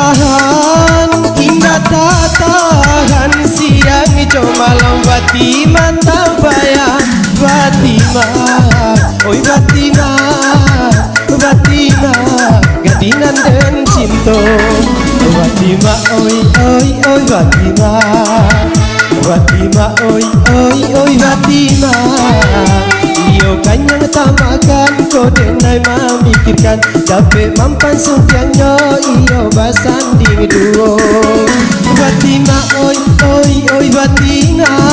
tahan, indah tak tahan, siang hijau malam Fatimah tak bayang. Fatimah, oi Fatimah, Fatimah, gadinan dan cinta. Fatimah, oi oi oi Fatimah, Fatimah, oi oi oi Fatimah. Iyo kanyang tamakan, kode nai memikirkan, dapat mampan sutiannya, iyo basanding duo. Fatimah, oi oi oi Fatimah.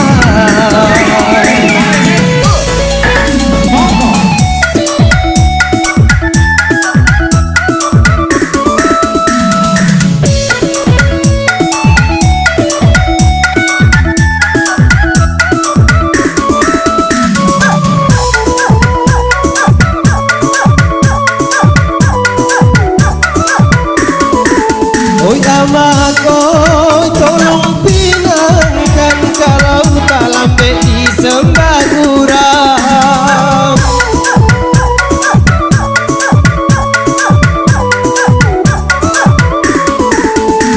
Oi amak, oi tolong pinangkan, kalau tak lambe disembah kurang.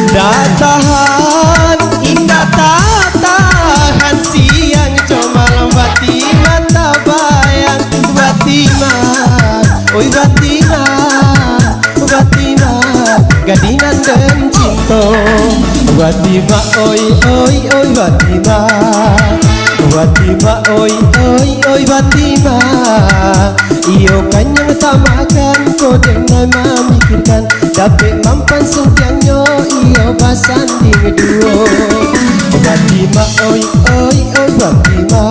Dah tahan, indah tak tahan, siang hijau malam Fatimah tak bayang. Fatimah, oi Fatimah, Fatimah, gadinan dan cinta. Fatimah, oi oi oi Fatimah, Fatimah, oi oi oi Fatimah. Iyo kanyang tamakan, kode nai memikirkan, dapat mampan sutiannya, iyo basanding duo. Fatimah, oi oi oi Fatimah,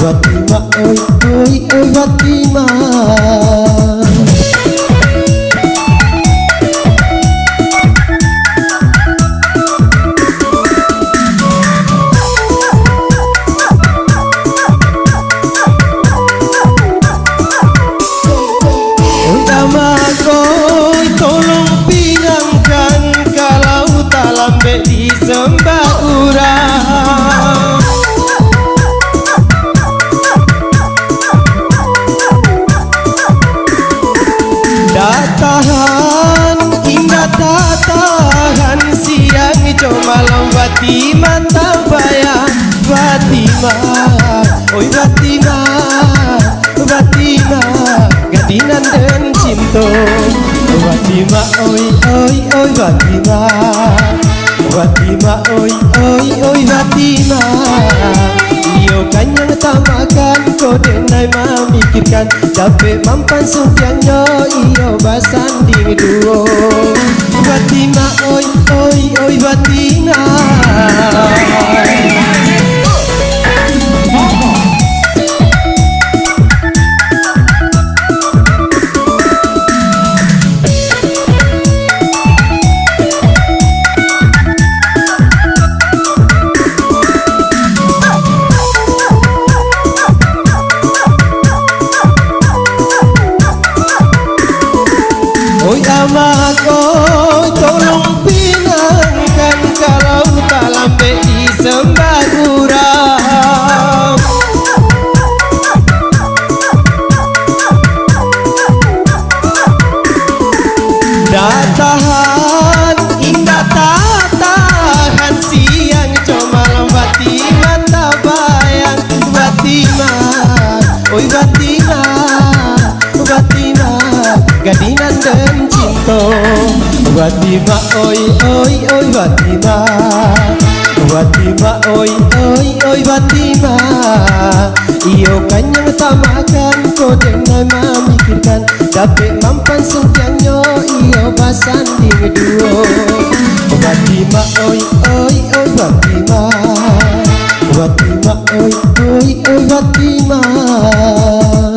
Fatimah, oi oi oi Fatimah. Oi tolong pinangkan, kalau tak lambe disembah urang. Dah tahan, indah tak tahan, siang hijau malam Fatimah tak bayang. Fatimah, oi Fatimah, Fatimah, gadinan dan cinta. Fatimah, oi oi oi Fatimah, Fatimah, oi oi oi Fatimah. Iyo kanyang tamakan, kode nai memikirkan, dapat mampan sutiannya, iyo basanding duo. Fatimah, oi oi oi Fatimah. Oi amak, oi tolong pinangkan, kalau tak lambe disembah kurang. Dah tahan, indah tak tahan, siang hijau malam Fatimah tak bayang. Fatimah, oi Fatimah, Fatimah, gadinan dan cinta. Fatimah, oi oi oi Fatimah, Fatimah, oi oi oi Fatimah. Iyo kanyang tamakan, kode nai memikirkan, dapat mampan sutiannya, iyo basanding duo. Fatimah, oi oi oi Fatimah, Fatimah, oi oi oi Fatimah.